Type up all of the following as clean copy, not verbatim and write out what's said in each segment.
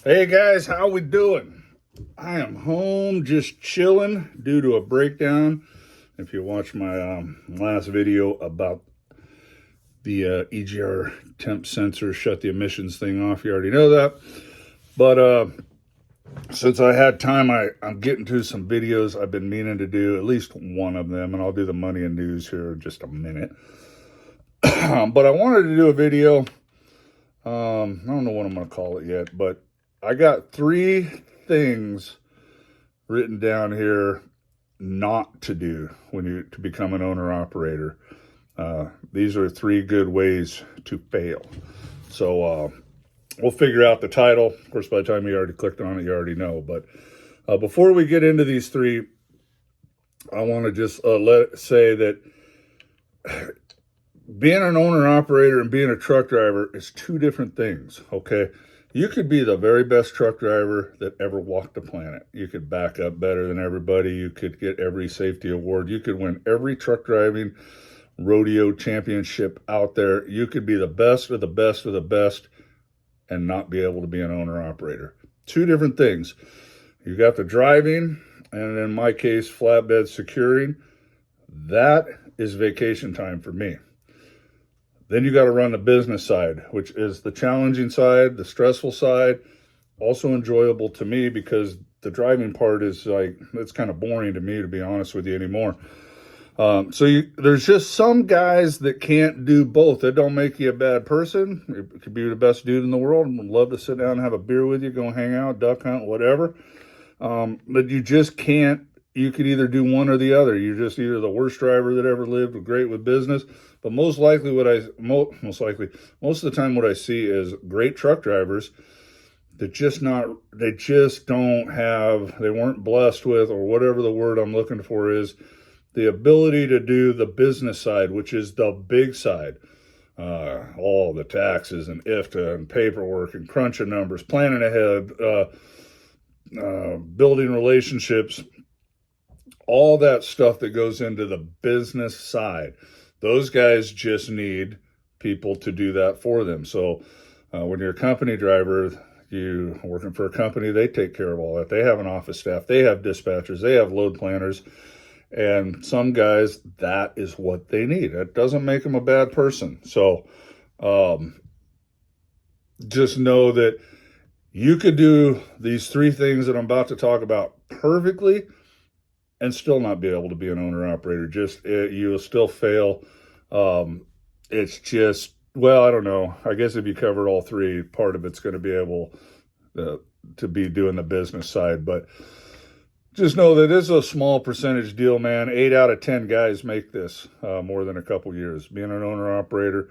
Hey guys, how we doing? I am home just chilling due to a breakdown. If you watch my last video about the EGR temp sensor shut the emissions thing off, you already know that. But since I had time, I'm getting to some videos I've been meaning to do, at least one of them, and I'll do the money and news here in just a minute. But I wanted to do a video. I don't know what I'm going to call it yet, but I got 3 things written down here not to do to become an owner operator. These are 3 good ways to fail. So we'll figure out the title. Of course, by the time you already clicked on it, you already know. But before we get into these 3, I want to just say that being an owner operator and being a truck driver is 2 different things, okay? You could be the very best truck driver that ever walked the planet. You could back up better than everybody. You could get every safety award. You could win every truck driving rodeo championship out there. You could be the best of the best of the best and not be able to be an owner operator. 2 different things. You got the driving, and in my case, flatbed securing. That is vacation time for me. Then you got to run the business side, which is the challenging side, the stressful side, also enjoyable to me because the driving part is it's kind of boring to me, to be honest with you, anymore. There's just some guys that can't do both. That don't make you a bad person. You could be the best dude in the world and would love to sit down and have a beer with you, go hang out, duck hunt, whatever. But you just can't. You could either do one or the other. You're just either the worst driver that ever lived or great with business. But most of the time what I see is great truck drivers that they weren't blessed with, or whatever the word I'm looking for is, the ability to do the business side, which is the big side. All the taxes and IFTA and paperwork and crunching numbers, planning ahead, building relationships, all that stuff that goes into the business side. Those guys just need people to do that for them. So when you're a company driver, you working for a company, they take care of all that. They have an office staff, they have dispatchers, they have load planners, and some guys, that is what they need. It doesn't make them a bad person. So just know that you could do these 3 things that I'm about to talk about perfectly and still not be able to be an owner operator. You'll still fail. It's just, well, I don't know. I guess if you covered all 3, part of it's going to be able to be doing the business side. But just know that it's a small percentage deal, man. 8 out of 10 guys make this more than a couple years. Being an owner operator,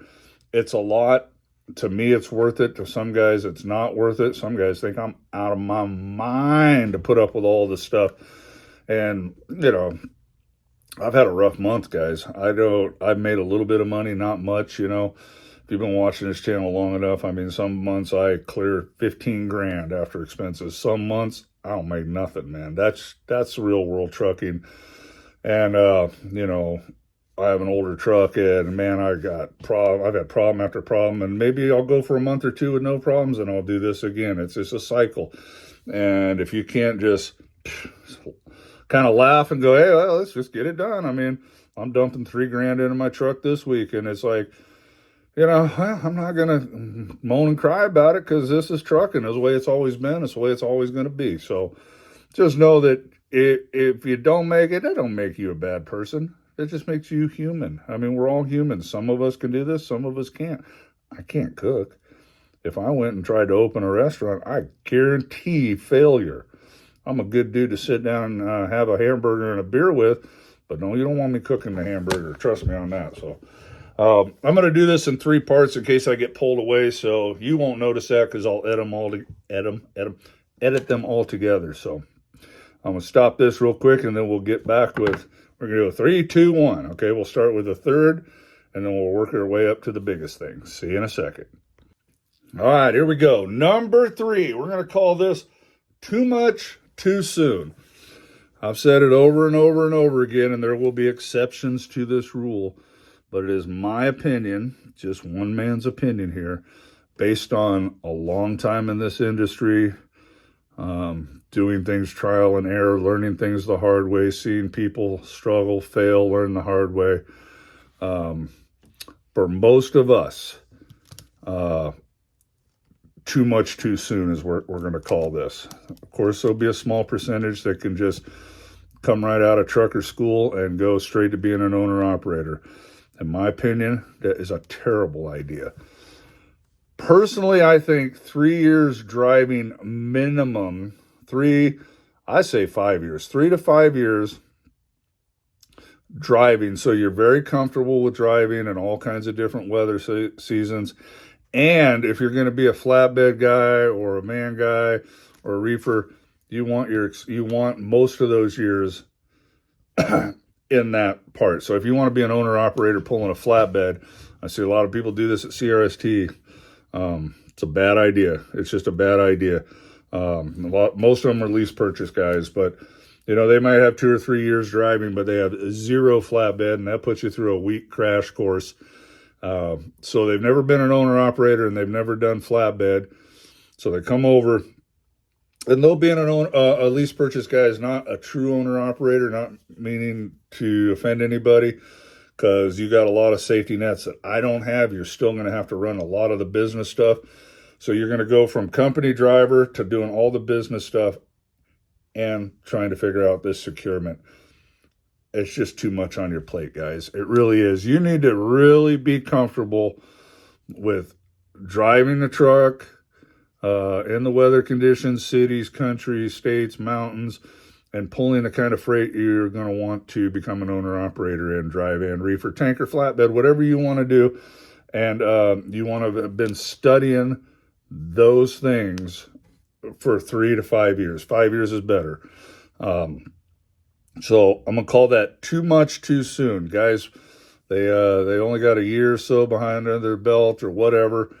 it's a lot. To me, it's worth it. To some guys, it's not worth it. Some guys think I'm out of my mind to put up with all this stuff. And, I've had a rough month, guys. I've made a little bit of money, not much, If you've been watching this channel long enough, some months I clear 15 grand after expenses. Some months I don't make nothing, man. That's real world trucking. And, I have an older truck, and man, I've had problem after problem, and maybe I'll go for a month or 2 with no problems and I'll do this again. It's just a cycle. And if you can't just kind of laugh and go, hey, well, let's just get it done. I'm dumping 3 grand into my truck this week, and it's like, well, I'm not going to moan and cry about it because this is trucking. It's the way it's always been. It's the way it's always going to be. So just know that if you don't make it, that don't make you a bad person. It just makes you human. We're all humans. Some of us can do this. Some of us can't. I can't cook. If I went and tried to open a restaurant, I guarantee failure. I'm a good dude to sit down and have a hamburger and a beer with, but no, you don't want me cooking the hamburger. Trust me on that. So I'm going to do this in 3 parts in case I get pulled away, so you won't notice that because I'll edit them all together. So I'm going to stop this real quick, and then we'll get back with, we're going to go 3, 2, 1. Okay, we'll start with the 3rd, and then we'll work our way up to the biggest thing. See you in a second. All right, here we go. Number 3, we're going to call this too much too soon. I've said it over and over and over again, and there will be exceptions to this rule, but it is my opinion, just one man's opinion here, based on a long time in this industry, doing things trial and error, learning things the hard way, seeing people struggle, fail, learn the hard way. For most of us, too much too soon is what we're going to call this. Of course, there'll be a small percentage that can just come right out of trucker school and go straight to being an owner-operator. In my opinion, that is a terrible idea. Personally, I think 3 years driving minimum, I say 5 years, 3 to 5 years driving. So you're very comfortable with driving in all kinds of different weather seasons. And if you're going to be a flatbed guy or a man guy or a reefer, you want most of those years in that part. So if you want to be an owner operator pulling a flatbed, I see a lot of people do this at CRST. It's a bad idea. It's just a bad idea. Most of them are lease purchase guys, but they might have 2 or 3 years driving, but they have 0 flatbed, and that puts you through a week crash course. So they've never been an owner operator and they've never done flatbed. So they come over, and though being a lease purchase guy is not a true owner operator, not meaning to offend anybody, because you got a lot of safety nets that I don't have. You're still going to have to run a lot of the business stuff. So you're going to go from company driver to doing all the business stuff and trying to figure out this securement. It's just too much on your plate, guys. It really is. You need to really be comfortable with driving the truck in the weather conditions, cities, countries, states, mountains, and pulling the kind of freight you're going to want to become an owner-operator and drive in, reefer, tanker, flatbed, whatever you want to do. And you want to have been studying those things for 3 to 5 years. 5 years is better. So I'm going to call that too much too soon. Guys, they only got a year or so behind their belt or whatever,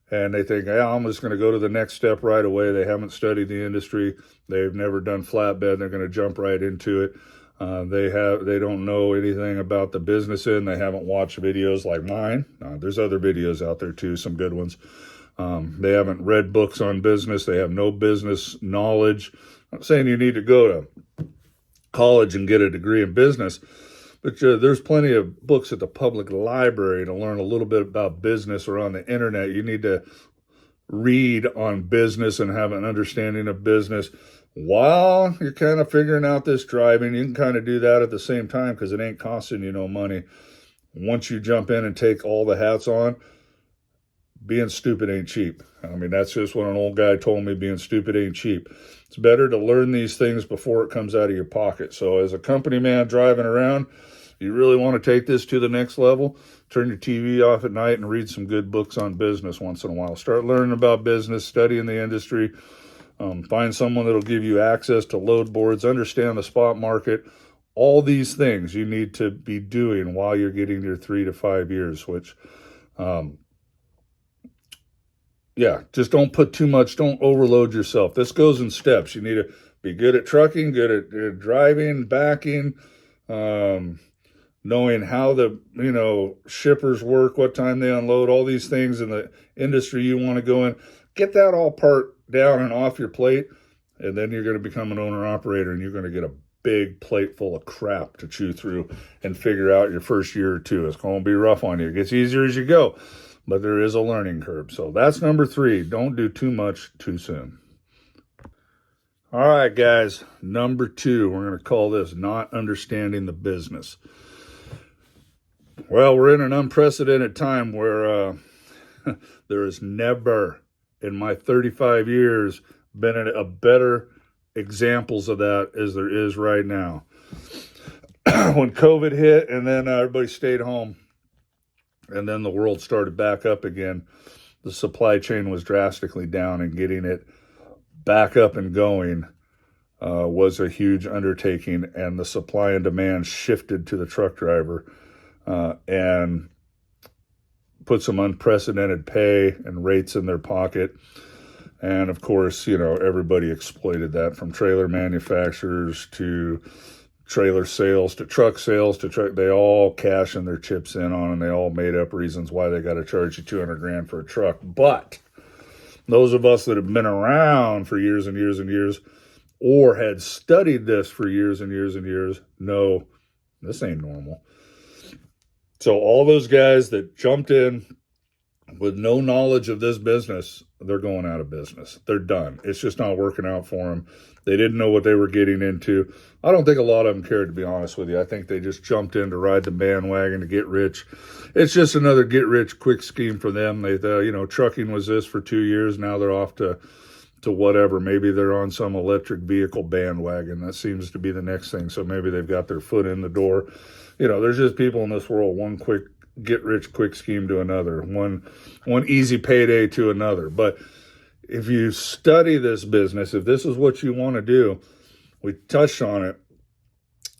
and they think, I'm just going to go to the next step right away. They haven't studied the industry. They've never done flatbed. They're going to jump right into it. They don't know anything about the business end. They haven't watched videos like mine. There's other videos out there too, some good ones. They haven't read books on business. They have no business knowledge. I'm not saying you need to go to college and get a degree in business, but there's plenty of books at the public library to learn a little bit about business, or on the internet. You need to read on business and have an understanding of business while you're kind of figuring out this driving. You can kind of do that at the same time because it ain't costing you no money. Once you jump in and take all the hats on, being stupid ain't cheap. I mean, that's just what an old guy told me, being stupid ain't cheap. It's better to learn these things before it comes out of your pocket. So as a company man driving around, you really want to take this to the next level, turn your TV off at night and read some good books on business once in a while. Start learning about business, studying the industry, find someone that'll give you access to load boards, understand the spot market. All these things you need to be doing while you're getting your 3 to 5 years, which, just don't put too much, don't overload yourself. This goes in steps. You need to be good at trucking, good at driving, backing, knowing how the, shippers work, what time they unload, all these things in the industry you want to go in. Get that all part down and off your plate, and then you're going to become an owner-operator, and you're going to get a big plate full of crap to chew through and figure out your first year or two. It's going to be rough on you. It gets easier as you go, but there is a learning curve. So that's number 3. Don't do too much too soon. All right, guys, number 2, we're going to call this not understanding the business. Well, we're in an unprecedented time where there has never in my 35 years been a better examples of that as there is right now. When COVID hit and then everybody stayed home and then the world started back up again, the supply chain was drastically down, and getting it back up and going was a huge undertaking, and the supply and demand shifted to the truck driver and put some unprecedented pay and rates in their pocket. And of course, everybody exploited that, from trailer manufacturers to trailer sales to truck sales to truck. They all cashing their chips in on, and they all made up reasons why they got to charge you $200,000 for a truck. But Those of us that have been around for years and years and years, or had studied this for years and years and years, know this ain't normal. So all those guys that jumped in with no knowledge of this business, they're going out of business. They're done. It's just not working out for them. They didn't know what they were getting into. I don't think a lot of them cared, to be honest with you. I think they just jumped in to ride the bandwagon to get rich. It's just another get-rich-quick scheme for them. They thought, trucking was this for 2 years. Now they're off to whatever. Maybe they're on some electric vehicle bandwagon. That seems to be the next thing. So maybe they've got their foot in the door. There's just people in this world, one quick get-rich-quick scheme to another, one easy payday to another. But if you study this business, if this is what you want to do, we touched on it,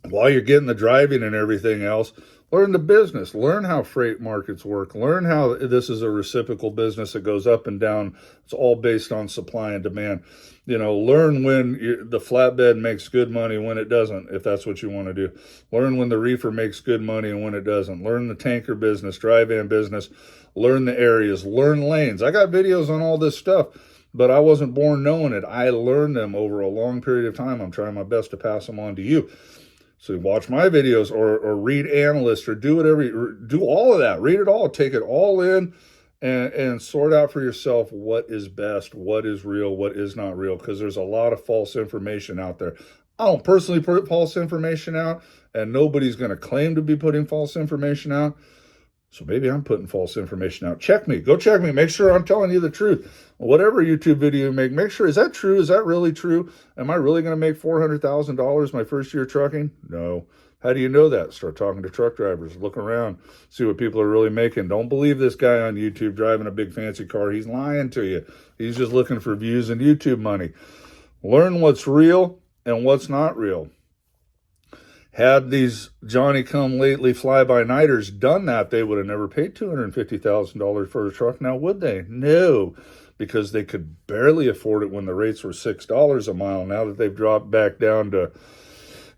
while you're getting the driving and everything else, learn the business, learn how freight markets work, learn how this is a reciprocal business that goes up and down. It's all based on supply and demand. Learn when the flatbed makes good money, when it doesn't, if that's what you want to do. Learn when the reefer makes good money and when it doesn't. Learn the tanker business, dry van business, learn the areas, learn lanes. I got videos on all this stuff, but I wasn't born knowing it. I learned them over a long period of time. I'm trying my best to pass them on to you. So watch my videos or read analysts or do whatever, do all of that. Read it all, take it all in and sort out for yourself what is best, what is real, what is not real, because there's a lot of false information out there. I don't personally put false information out, and nobody's going to claim to be putting false information out. So maybe I'm putting false information out. Check me. Go check me. Make sure I'm telling you the truth. Whatever YouTube video you make sure, is that true? Is that really true? Am I really going to make $400,000 my first year trucking? No. How do you know that? Start talking to truck drivers. Look around. See what people are really making. Don't believe this guy on YouTube driving a big fancy car. He's lying to you. He's just looking for views and YouTube money. Learn what's real and what's not real. Had these Johnny-come-lately fly-by-nighters done that, they would have never paid $250,000 for a truck. Now, would they? No, because they could barely afford it when the rates were $6 a mile. Now that they've dropped back down to,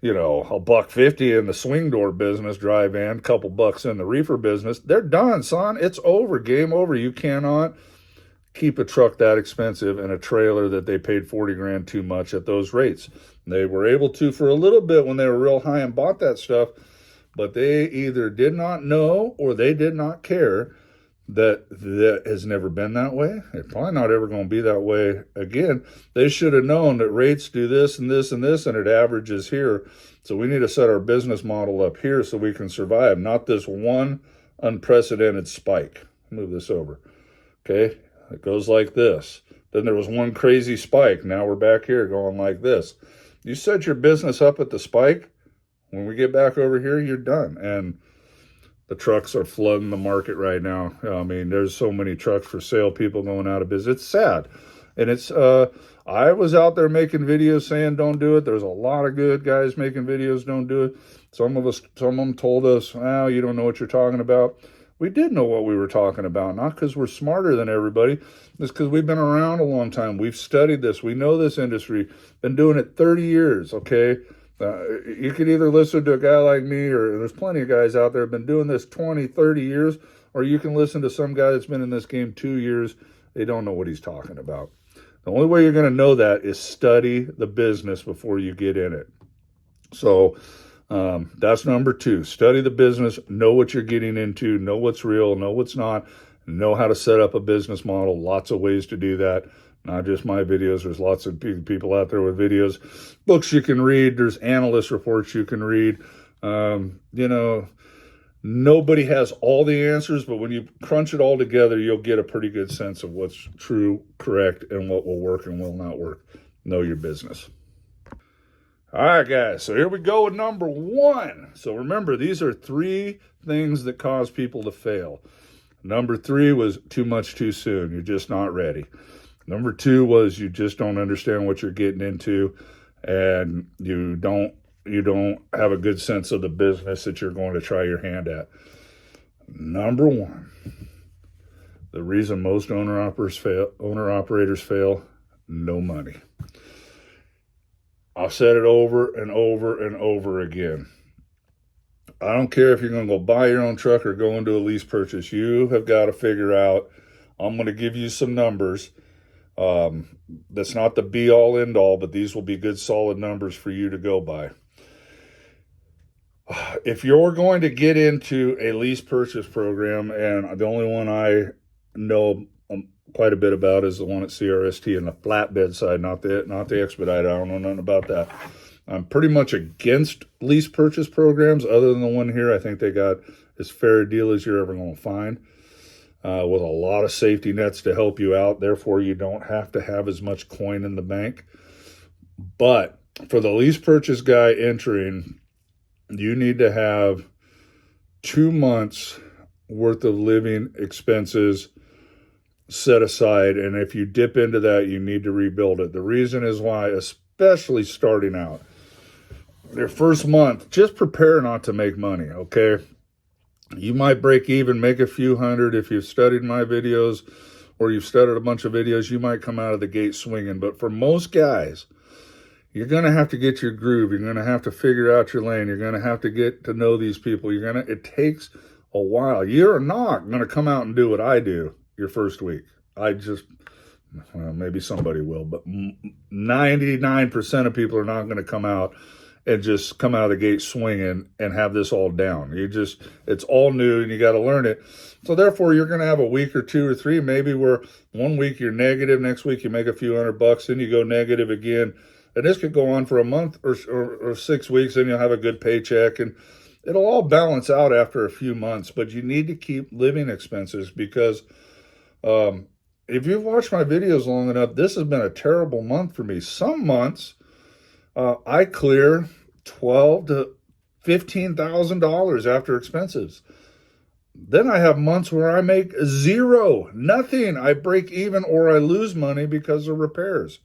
$1.50 in the swing door business, dry van, couple bucks in the reefer business, they're done, son. It's over. Game over. You cannot keep a truck that expensive and a trailer that they paid $40,000 too much at those rates. They were able to for a little bit when they were real high and bought that stuff, but they either did not know or they did not care. That has never been that way. It's probably not ever going to be that way again. They should have known that rates do this and this and this, and it averages here. So we need to set our business model up here so we can survive, not this one unprecedented spike. Move this over. Okay, it goes like this. Then there was one crazy spike. Now we're back here going like this. You set your business up at the spike. When we get back over here, you're done. And the trucks are flooding the market right now. I mean, there's so many trucks for sale, people going out of business. It's sad. And it's, I was out there making videos saying don't do it. There's a lot of good guys making videos, don't do it. Some of them told us, oh, you don't know what you're talking about. We did know what we were talking about, not because we're smarter than everybody. It's because we've been around a long time. We've studied this. We know this industry. Been doing it 30 years, okay? You could either listen to a guy like me, or there's plenty of guys out there have been doing this 20, 30 years, or you can listen to some guy that's been in this game 2 years. They don't know what he's talking about. The only way you're going to know that is study the business before you get in it. So that's number 2. Study the business, know what you're getting into, know what's real, know what's not, know how to set up a business model. Lots of ways to do that. Not just my videos. There's lots of people out there with videos, books you can read. There's analyst reports you can read. Nobody has all the answers, but when you crunch it all together, you'll get a pretty good sense of what's true, correct, and what will work and will not work. Know your business. All right, guys, so here we go with number 1. So remember, these are 3 things that cause people to fail. Number 3 was too much too soon. You're just not ready. Number 2 was you just don't understand what you're getting into, and you don't have a good sense of the business that you're going to try your hand at. Number 1, the reason most owner operators fail, no money. I've said it over and over and over again. I don't care if you're going to go buy your own truck or go into a lease purchase. You have got to figure out, I'm going to give you some numbers. That's not the be all end all, but these will be good solid numbers for you to go by. If you're going to get into a lease purchase program, and the only one I know quite a bit about is the one at CRST and the flatbed side, not the expedite. I don't know nothing about that. I'm pretty much against lease purchase programs. Other than the one here, I think they got as fair a deal as you're ever going to find, with a lot of safety nets to help you out. Therefore, you don't have to have as much coin in the bank. But for the lease purchase guy entering, you need to have 2 months worth of living expenses set aside. And if you dip into that, you need to rebuild it. The reason is why, especially starting out, your first month, just prepare not to make money, okay? You might break even, make a few hundred. If you've studied my videos or you've studied a bunch of videos, you might come out of the gate swinging. But for most guys, you're going to have to get your groove. You're going to have to figure out your lane. You're going to have to get to know these people. It takes a while. You're not going to come out and do what I do your first week. Well, maybe somebody will, but 99% of people are not going to come out and just come out of the gate swinging and have this all down. It's all new and you got to learn it. So therefore, you're going to have a week or 2 or 3, maybe where one week you're negative, next week you make a few $100, then you go negative again. And this could go on for a month or 6 weeks, and you'll have a good paycheck. And it'll all balance out after a few months. But you need to keep living expenses because if you've watched my videos long enough, this has been a terrible month for me. Some months I clear $12,000 to $15,000 after expenses. Then I have months where I make zero, nothing. I break even or I lose money because of repairs.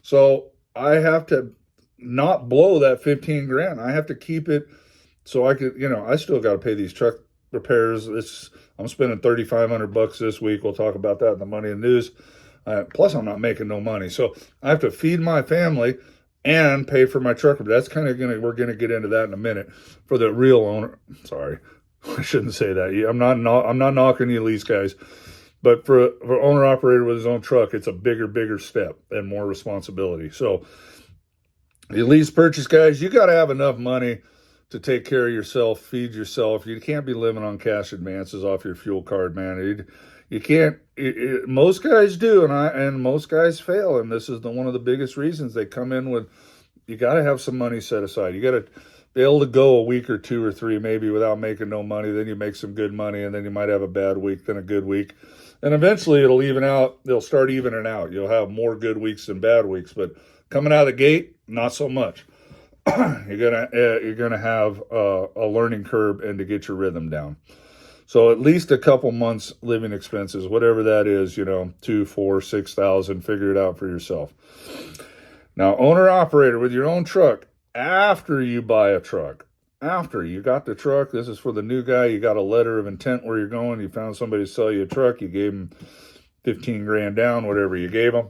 So I have to not blow that 15 grand. I have to keep it so I could, I still got to pay these truck repairs. I'm spending $3,500 this week. We'll talk about that in the Money and News. Plus, I'm not making no money. So I have to feed my family and pay for my truck. That's kind of we're going to get into that in a minute. For the real owner, sorry, I shouldn't say that. I'm not knocking you lease guys. But for owner operator with his own truck, it's a bigger step and more responsibility. So the lease purchase guys, you got to have enough money to take care of yourself, feed yourself. You can't be living on cash advances off your fuel card, man. You can't. Most guys do, and most guys fail. And this is one of the biggest reasons they come in with. You got to have some money set aside. You got to be able to go a week or 2 or 3 maybe without making no money. Then you make some good money, and then you might have a bad week, then a good week. And eventually it'll even out. They'll start evening out. You'll have more good weeks than bad weeks. But coming out of the gate, not so much. You're gonna have a learning curve and to get your rhythm down. So at least a couple months living expenses, whatever that is, 2, 4, 6,000. Figure it out for yourself. Now, owner operator with your own truck. After you buy a truck. After you got the truck, this is for the new guy. You got a letter of intent where you're going. You found somebody to sell you a truck. You gave them 15 grand down, whatever you gave them.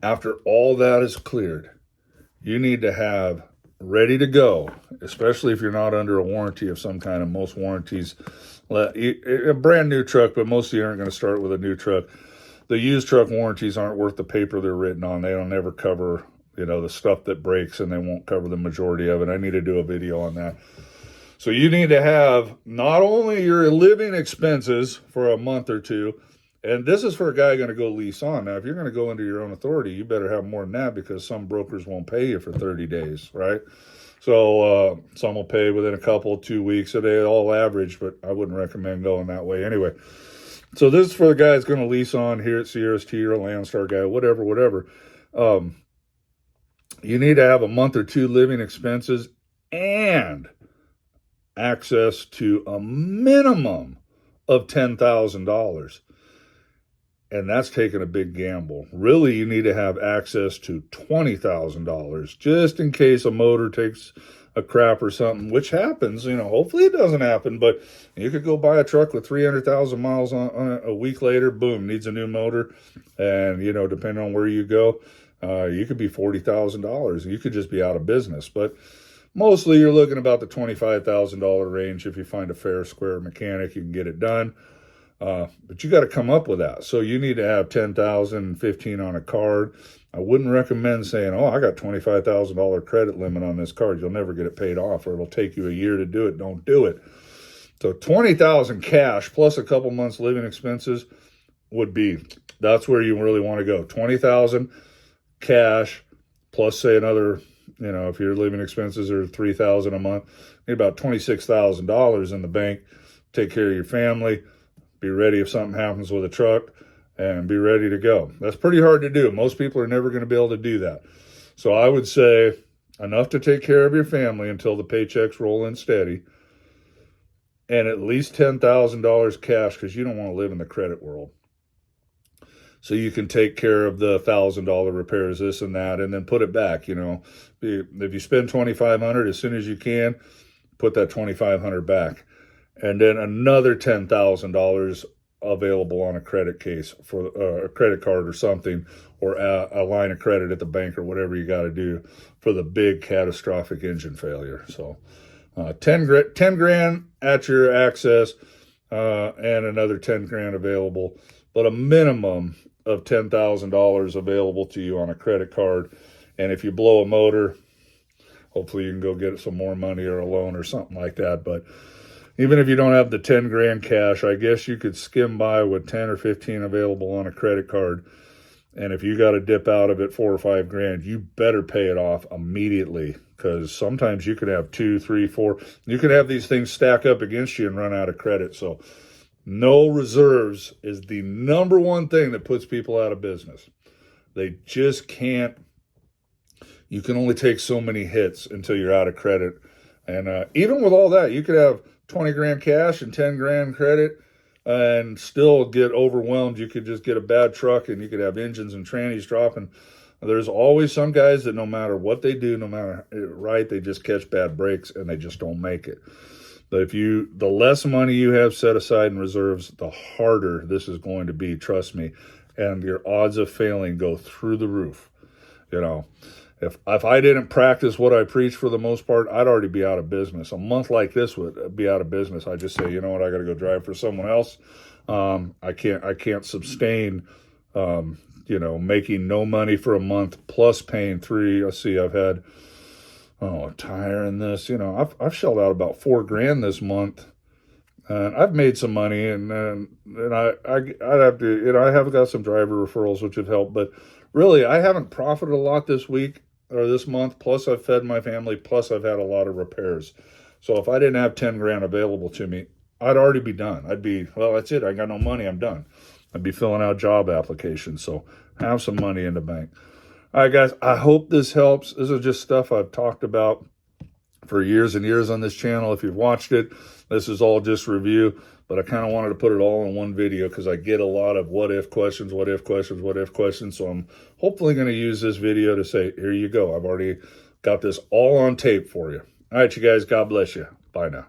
After all that is cleared, you need to have ready to go, especially if you're not under a warranty of some kind. Of most warranties, a brand new truck, but most of you aren't going to start with a new truck. The used truck warranties aren't worth the paper they're written on. They don't ever cover the stuff that breaks, and they won't cover the majority of it. I need to do a video on that. So you need to have not only your living expenses for a month or 2, and this is for a guy going to go lease on. Now, if you're going to go into your own authority, you better have more than that because some brokers won't pay you for 30 days, right? So some will pay within a couple, 2 weeks. So they all average, but I wouldn't recommend going that way anyway. So this is for the guy that's going to lease on here at CRST or a Landstar guy, whatever. You need to have a month or 2 living expenses and access to a minimum of $10,000. And that's taking a big gamble. Really, you need to have access to $20,000 just in case a motor takes a crap or something, which happens. Hopefully it doesn't happen, but you could go buy a truck with 300,000 miles on a week later, boom, needs a new motor. And, depending on where you go, you could be $40,000. You could just be out of business. But mostly you're looking about the $25,000 range. If you find a fair, square mechanic, you can get it done. But you got to come up with that. So you need to have 10,000, 15 on a card. I wouldn't recommend saying, oh, I got $25,000 credit limit on this card. You'll never get it paid off, or it'll take you a year to do it. Don't do it. So 20,000 cash plus a couple months living expenses would be, that's where you really want to go. 20,000 cash plus say another, if your living expenses are 3,000 a month, you need about $26,000 in the bank. Take care of your family. Be ready if something happens with a truck, and be ready to go. That's pretty hard to do. Most people are never going to be able to do that. So I would say enough to take care of your family until the paychecks roll in steady, and at least $10,000 cash, because you don't want to live in the credit world. So you can take care of the $1,000 repairs, this and that, and then put it back. If you spend $2,500, as soon as you can, put that $2,500 back. And then another $10,000 available on a credit case for a credit card or something, or a line of credit at the bank, or whatever you got to do for the big catastrophic engine failure. So 10 grand at your access, and another 10 grand available, but a minimum of $10,000 available to you on a credit card. And if you blow a motor, hopefully you can go get some more money or a loan or something like that. But even if you don't have the 10 grand cash, I guess you could skim by with 10 or 15 available on a credit card. And if you got to dip out of it 4 or 5 grand, you better pay it off immediately, because sometimes you could have 2, 3, 4. You could have these things stack up against you and run out of credit. So no reserves is the number one thing that puts people out of business. They just can't. You can only take so many hits until you're out of credit. And even with all that, you could have 20 grand cash and 10 grand credit and still get overwhelmed. You could just get a bad truck, and you could have engines and trannies dropping. There's always some guys that no matter what they do, no matter right, they just catch bad breaks and they just don't make it. But the less money you have set aside in reserves, the harder this is going to be, trust me. And your odds of failing go through the roof. If I didn't practice what I preach for the most part, I'd already be out of business. A month like this would be out of business. I just say, you know what, I got to go drive for someone else. I can't sustain, making no money for a month plus paying 3. I see I've had, a tire in this. I've shelled out about 4 grand this month, and I've made some money, and I'd have to, I have got some driver referrals which have helped, but really I haven't profited a lot this week or this month. Plus I've fed my family. Plus I've had a lot of repairs. So if I didn't have 10 grand available to me, I'd already be done. I'd be, well, that's it. I got no money. I'm done. I'd be filling out job applications. So have some money in the bank. All right, guys, I hope this helps. This is just stuff I've talked about for years and years on this channel. If you've watched it, this is all just review, but I kind of wanted to put it all in one video because I get a lot of what if questions, what if questions, what if questions. So I'm hopefully going to use this video to say, here you go. I've already got this all on tape for you. All right, you guys, God bless you. Bye now.